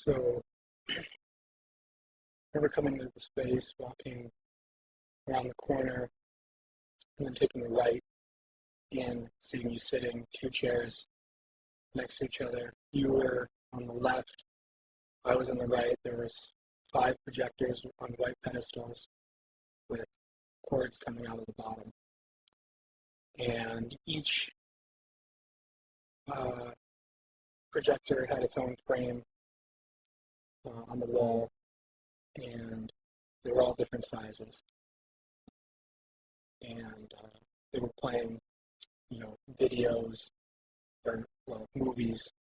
So I remember coming into the space, walking around the corner, and then taking a right and seeing you sitting two chairs next to each other. You were on the left, I was on the right. There was five projectors on white pedestals with cords coming out of the bottom. And each uh, projector had its own frame on the wall, and they were all different sizes. And they were playing, videos or movies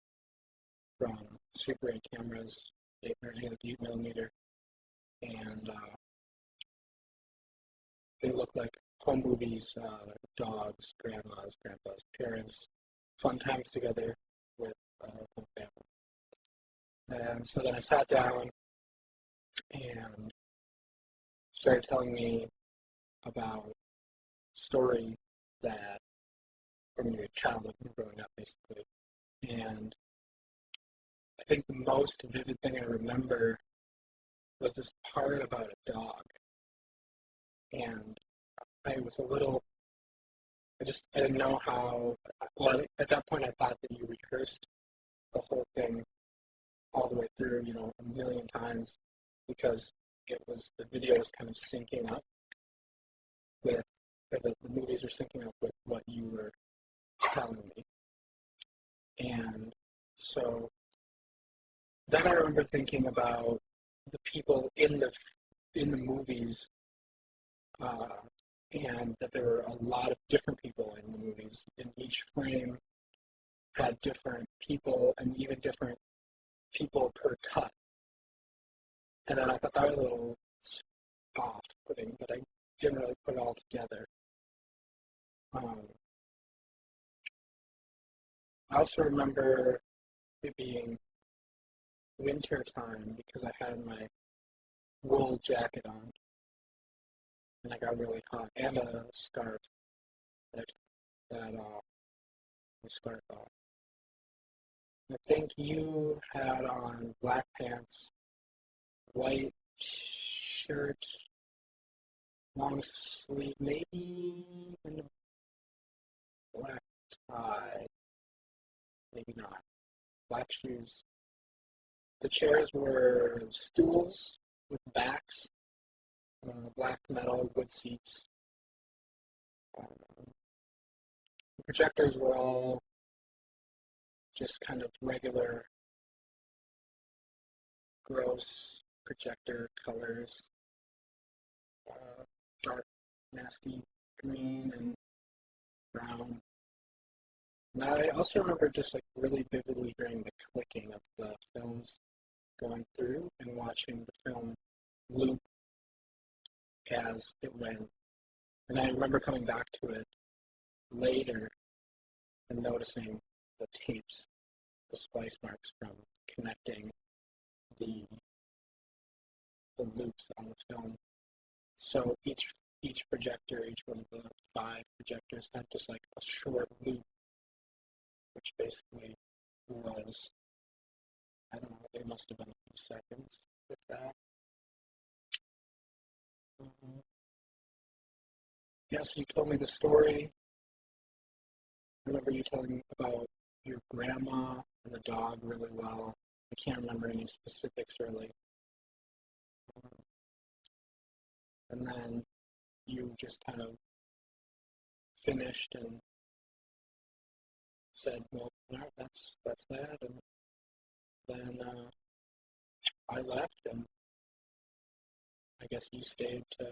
from Super 8 cameras, 8 millimeter, and they looked like home movies, dogs, grandmas, grandpas, parents, fun times together with home family. And so then I sat down and started telling me about a story that from your childhood growing up, basically. And I think the most vivid thing I remember was this part about a dog. And I was a little, I didn't know how, well, at that point I thought that you rehearsed the whole thing all the way through, a million times because the video was kind of syncing up with, or the movies were syncing up with what you were telling me. And so then I remember thinking about the people in the movies, and that there were a lot of different people in the movies. In each frame had different people and even different people per cut. And then I thought that was a little off-putting, but I didn't really put it all together. I also remember it being winter time because I had my wool jacket on and I got really hot, and a scarf that the scarf off. I think you had on black pants, white shirt, long sleeve, maybe even a black tie, maybe not. Black shoes. The chairs were stools with backs, black metal wood seats. The projectors were all just kind of regular, gross projector colors, dark, nasty green and brown. And I also remember just like really vividly hearing the clicking of the films going through and watching the film loop as it went. And I remember coming back to it later and noticing the tapes, the splice marks from connecting the loops on the film. So each projector, each one of the five projectors had just like a short loop, which basically was, I don't know, it must have been a few seconds with that. Yes, you told me the story. I remember you telling me about your grandma and the dog really well. I can't remember any specifics really. And then you just kind of finished and said, well, all right, that's that. And then I left, and I guess you stayed to